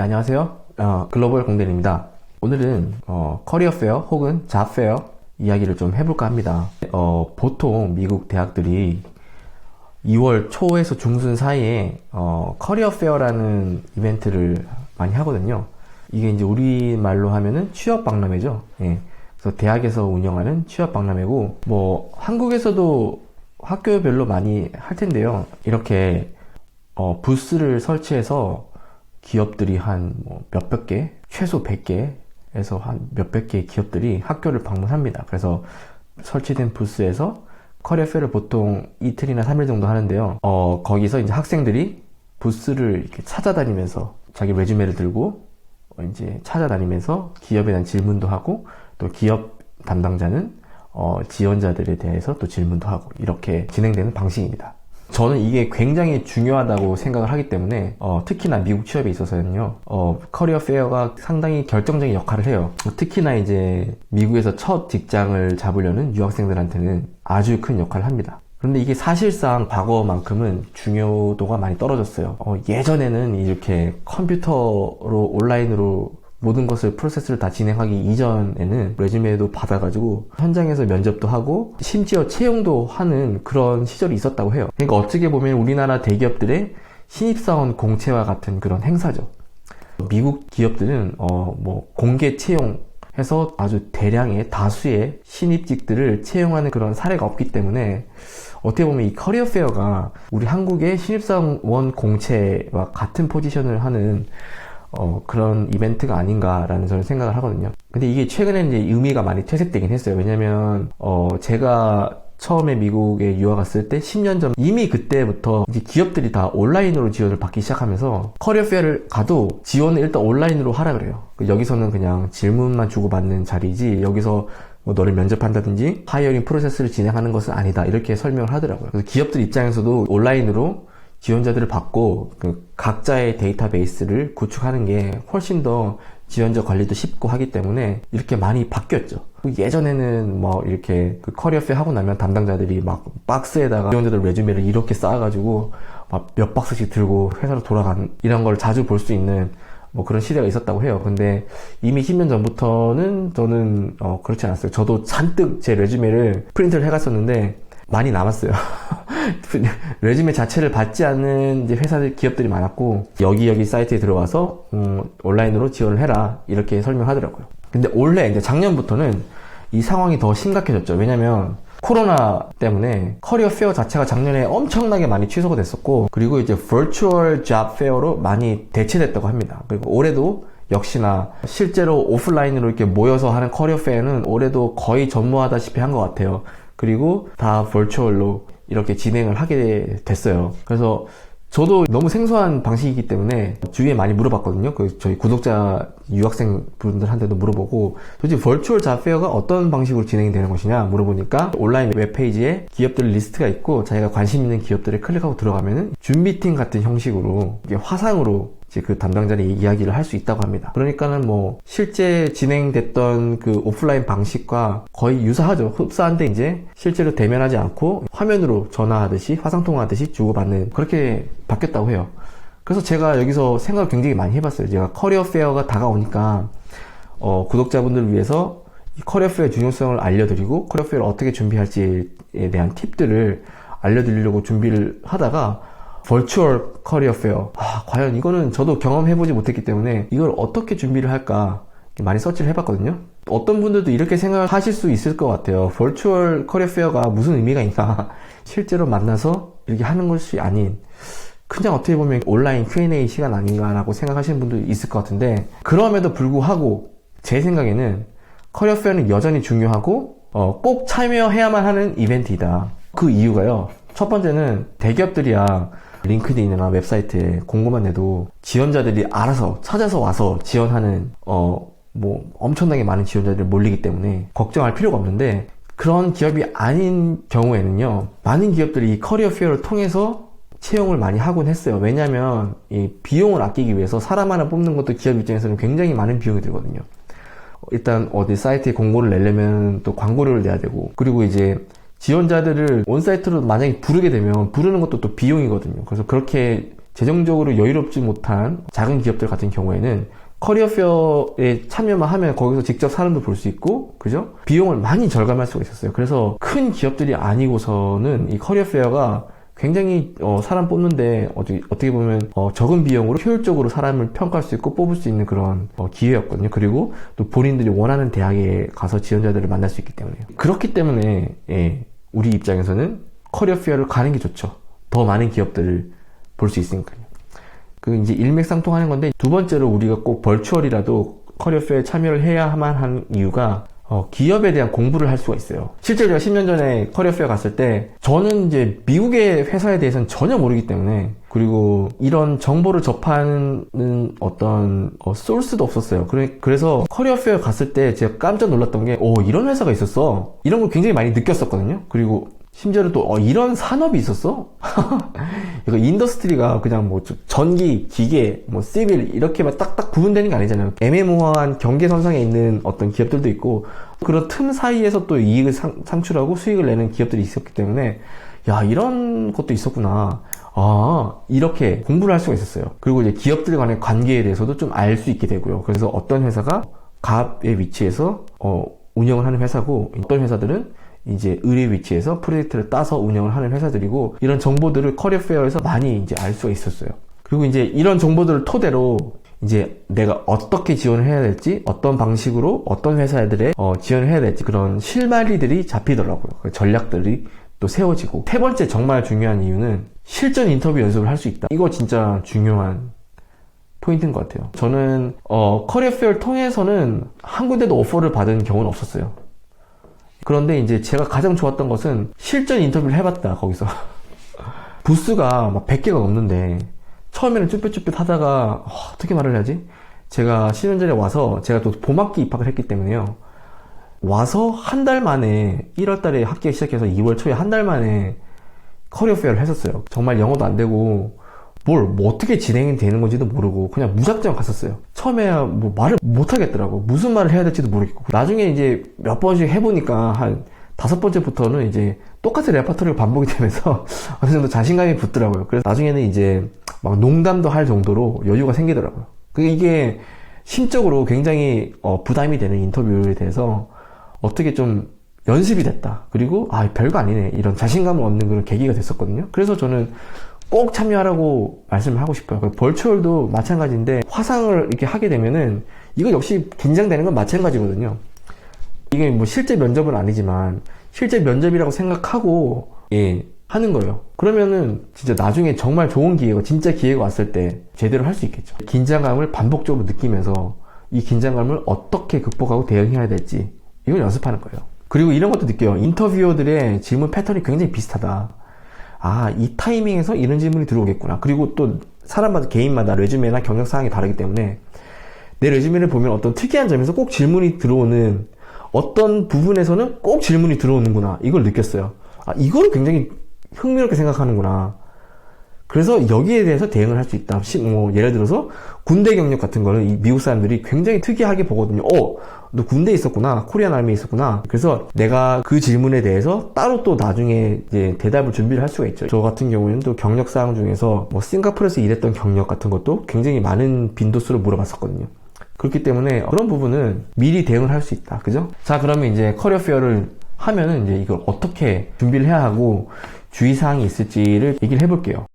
안녕하세요. 글로벌 공대리입니다. 오늘은 커리어 페어 혹은 잡 페어 이야기를 좀 해볼까 합니다. 보통 미국 대학들이 2월 초에서 중순 사이에 커리어 페어라는 이벤트를 많이 하거든요. 이게 이제 우리말로 하면은 취업 박람회죠. 예. 그래서 대학에서 운영하는 취업 박람회고, 뭐 한국에서도 학교별로 많이 할 텐데요. 이렇게 부스를 설치해서 기업들이 한 몇백 개, 최소 100개에서 한 몇백 개의 기업들이 학교를 방문합니다. 그래서 설치된 부스에서 커리어 페어를 보통 이틀이나 3일 정도 하는데요. 거기서 이제 학생들이 부스를 이렇게 찾아다니면서 자기 레주메를 들고 이제 찾아다니면서 기업에 대한 질문도 하고, 또 기업 담당자는 지원자들에 대해서 또 질문도 하고, 이렇게 진행되는 방식입니다. 저는 이게 굉장히 중요하다고 생각을 하기 때문에 특히나 미국 취업에 있어서는요, 커리어 페어가 상당히 결정적인 역할을 해요. 특히나 이제 미국에서 첫 직장을 잡으려는 유학생들한테는 아주 큰 역할을 합니다. 그런데 이게 사실상 과거만큼은 중요도가 많이 떨어졌어요. 예전에는 이렇게 컴퓨터로 온라인으로 모든 것을 프로세스를 다 진행하기 이전에는 레주메도 받아가지고 현장에서 면접도 하고 심지어 채용도 하는 그런 시절이 있었다고 해요. 그러니까 어떻게 보면 우리나라 대기업들의 신입사원 공채와 같은 그런 행사죠. 미국 기업들은 공개 채용해서 아주 대량의 다수의 신입직들을 채용하는 그런 사례가 없기 때문에 어떻게 보면 이 커리어 페어가 우리 한국의 신입사원 공채와 같은 포지션을 하는 그런 이벤트가 아닌가라는 저는 생각을 하거든요. 근데 이게 최근에 이제 의미가 많이 퇴색되긴 했어요. 왜냐면 제가 처음에 미국에 유학 갔을 때 10년 전 이미 그때부터 이제 기업들이 다 온라인으로 지원을 받기 시작하면서 커리어 페어를 가도 지원을 일단 온라인으로 하라 그래요. 여기서는 그냥 질문만 주고받는 자리지, 여기서 너를 면접한다든지 하이어링 프로세스를 진행하는 것은 아니다, 이렇게 설명을 하더라고요. 그래서 기업들 입장에서도 온라인으로 지원자들을 받고 각자의 데이터베이스를 구축하는 게 훨씬 더 지원자 관리도 쉽고 하기 때문에 이렇게 많이 바뀌었죠. 예전에는 이렇게 커리어 페어 하고 나면 담당자들이 막 박스에다가 지원자들 레주메를 이렇게 쌓아가지고 막 몇 박스씩 들고 회사로 돌아가는 이런 걸 자주 볼 수 있는 그런 시대가 있었다고 해요. 근데 이미 10년 전부터는 저는 그렇지 않았어요. 저도 잔뜩 제 레주메를 프린트를 해갔었는데 많이 남았어요. 레주메 자체를 받지 않는 이제 회사들, 기업들이 많았고, 여기 사이트에 들어와서 온라인으로 지원을 해라, 이렇게 설명하더라고요. 근데 올해 이제 작년부터는 이 상황이 더 심각해졌죠. 왜냐면 코로나 때문에 커리어 페어 자체가 작년에 엄청나게 많이 취소가 됐었고, 그리고 이제 버추얼 잡 페어로 많이 대체됐다고 합니다. 그리고 올해도 역시나 실제로 오프라인으로 이렇게 모여서 하는 커리어 페어는 올해도 거의 전무하다시피 한 것 같아요. 그리고 다 버추얼로 이렇게 진행을 하게 됐어요. 그래서 저도 너무 생소한 방식이기 때문에 주위에 많이 물어봤거든요. 저희 구독자 유학생 분들한테도 물어보고, 도대체 버추얼 잡 페어가 어떤 방식으로 진행이 되는 것이냐 물어보니까 온라인 웹페이지에 기업들 리스트가 있고, 자기가 관심 있는 기업들을 클릭하고 들어가면은 줌 미팅 같은 형식으로 이게 화상으로 그 담당자의 이야기를 할 수 있다고 합니다. 그러니까는 실제 진행됐던 그 오프라인 방식과 거의 유사하죠. 흡사한데 이제 실제로 대면하지 않고 화면으로 전화하듯이 화상통화하듯이 주고받는, 그렇게 바뀌었다고 해요. 그래서 제가 여기서 생각을 굉장히 많이 해봤어요. 제가 커리어 페어가 다가오니까 구독자분들을 위해서 이 커리어 페어의 중요성을 알려드리고 커리어 페어를 어떻게 준비할지에 대한 팁들을 알려드리려고 준비를 하다가 버추얼 커리어 페어, 과연 이거는 저도 경험해보지 못했기 때문에 이걸 어떻게 준비를 할까 많이 서치를 해봤거든요. 어떤 분들도 이렇게 생각하실 수 있을 것 같아요. 버추얼 커리어 페어가 무슨 의미가 있나, 실제로 만나서 이렇게 하는 것이 아닌 그냥 어떻게 보면 온라인 Q&A 시간 아닌가라고 생각하시는 분도 있을 것 같은데, 그럼에도 불구하고 제 생각에는 커리어 페어는 여전히 중요하고 꼭 참여해야만 하는 이벤트이다. 그 이유가요, 첫 번째는 대기업들이야 링크드인이나 웹사이트에 공고만 내도 지원자들이 알아서 찾아서 와서 지원하는 엄청나게 많은 지원자들이 몰리기 때문에 걱정할 필요가 없는데, 그런 기업이 아닌 경우에는요, 많은 기업들이 이 커리어 페어를 통해서 채용을 많이 하곤 했어요. 왜냐면 이 비용을 아끼기 위해서 사람 하나 뽑는 것도 기업 입장에서는 굉장히 많은 비용이 들거든요. 일단 어디 사이트에 공고를 내려면 또 광고료를 내야 되고, 그리고 이제 지원자들을 온사이트로 만약에 부르게 되면 부르는 것도 또 비용이거든요. 그래서 그렇게 재정적으로 여유롭지 못한 작은 기업들 같은 경우에는 커리어 페어에 참여만 하면 거기서 직접 사람도 볼 수 있고, 그죠? 비용을 많이 절감할 수가 있었어요. 그래서 큰 기업들이 아니고서는 이 커리어 페어가 굉장히 사람 뽑는데 어떻게 보면 적은 비용으로 효율적으로 사람을 평가할 수 있고 뽑을 수 있는 그런 기회였거든요. 그리고 또 본인들이 원하는 대학에 가서 지원자들을 만날 수 있기 때문에요. 그렇기 때문에 우리 입장에서는 커리어 페어를 가는 게 좋죠. 더 많은 기업들을 볼 수 있으니까요. 그 이제 일맥상통하는 건데, 두 번째로 우리가 꼭 벌추얼이라도 커리어 페어에 참여를 해야만 하는 이유가 기업에 대한 공부를 할 수가 있어요. 실제로 제가 10년 전에 커리어 페어 갔을 때 저는 이제 미국의 회사에 대해서는 전혀 모르기 때문에, 그리고 이런 정보를 접하는 어떤 소스도 없었어요. 그래서 커리어 페어 갔을 때 제가 깜짝 놀랐던 게 이런 회사가 있었어, 이런 걸 굉장히 많이 느꼈었거든요. 그리고 심지어는 또 이런 산업이 있었어? 이거 인더스트리가 그냥 뭐 전기, 기계, 뭐 시빌 이렇게만 딱딱 구분되는 게 아니잖아요. 애매모호한 경계선상에 있는 어떤 기업들도 있고, 그런 틈 사이에서 또 이익을 창출하고 수익을 내는 기업들이 있었기 때문에, 야, 이런 것도 있었구나. 이렇게 공부를 할 수가 있었어요. 그리고 이제 기업들 간의 관계에 대해서도 좀 알 수 있게 되고요. 그래서 어떤 회사가 갑의 위치에서 운영을 하는 회사고, 어떤 회사들은 이제 을의 위치에서 프로젝트를 따서 운영을 하는 회사들이고, 이런 정보들을 커리어 페어에서 많이 이제 알 수가 있었어요. 그리고 이제 이런 정보들을 토대로 이제 내가 어떻게 지원을 해야 될지, 어떤 방식으로 어떤 회사들에 지원을 해야 될지, 그런 실마리들이 잡히더라고요. 그 전략들이 또 세워지고. 세 번째 정말 중요한 이유는 실전 인터뷰 연습을 할 수 있다. 이거 진짜 중요한 포인트인 것 같아요. 저는 커리어 페어를 통해서는 한 군데도 오퍼를 받은 경우는 없었어요. 그런데 이제 제가 가장 좋았던 것은 실전 인터뷰를 해봤다, 거기서. 부스가 막 100개가 넘는데, 처음에는 쭈뼛쭈뼛 하다가, 어떻게 말을 해야지? 제가 10년 전에 와서, 제가 또 봄학기 입학을 했기 때문에요. 와서 한 달 만에, 1월 달에 학기 시작해서 2월 초에 한 달 만에 커리어 페어를 했었어요. 정말 영어도 안 되고, 뭐 어떻게 진행이 되는 건지도 모르고 그냥 무작정 갔었어요. 처음에 뭐 말을 못 하겠더라고. 무슨 말을 해야 될지도 모르겠고. 나중에 이제 몇 번씩 해보니까 한 5번째부터는 이제 똑같은 레퍼토리를 반복이 되면서 어느 정도 자신감이 붙더라고요. 그래서 나중에는 이제 막 농담도 할 정도로 여유가 생기더라고요. 이게 심적으로 굉장히 부담이 되는 인터뷰에 대해서 어떻게 좀 연습이 됐다. 그리고 별거 아니네, 이런 자신감을 얻는 그런 계기가 됐었거든요. 그래서 저는 꼭 참여하라고 말씀을 하고 싶어요. 벌추얼도 마찬가지인데, 화상을 이렇게 하게 되면은 이거 역시 긴장되는 건 마찬가지거든요. 이게 뭐 실제 면접은 아니지만 실제 면접이라고 생각하고 하는 거예요. 그러면은 진짜 나중에 정말 좋은 기회가, 진짜 기회가 왔을 때 제대로 할 수 있겠죠. 긴장감을 반복적으로 느끼면서 이 긴장감을 어떻게 극복하고 대응해야 될지, 이걸 연습하는 거예요. 그리고 이런 것도 느껴요. 인터뷰어들의 질문 패턴이 굉장히 비슷하다. 이 타이밍에서 이런 질문이 들어오겠구나. 그리고 또 사람마다, 개인마다 레주메나 경력 사항이 다르기 때문에 내 레주메를 보면 어떤 특이한 점에서 꼭 질문이 들어오는, 어떤 부분에서는 꼭 질문이 들어오는구나, 이걸 느꼈어요. 이거를 굉장히 흥미롭게 생각하는구나. 그래서 여기에 대해서 대응을 할 수 있다. 예를 들어서 군대 경력 같은 거는 이 미국 사람들이 굉장히 특이하게 보거든요. 너 군대에 있었구나, 코리안 아미에 있었구나. 그래서 내가 그 질문에 대해서 따로 또 나중에 이제 대답을 준비를 할 수가 있죠. 저 같은 경우에는 또 경력 사항 중에서 뭐 싱가포르에서 일했던 경력 같은 것도 굉장히 많은 빈도수로 물어봤었거든요. 그렇기 때문에 그런 부분은 미리 대응을 할 수 있다. 그죠? 자, 그러면 이제 커리어 페어를 하면은 이제 이걸 어떻게 준비를 해야 하고 주의사항이 있을지를 얘기를 해볼게요.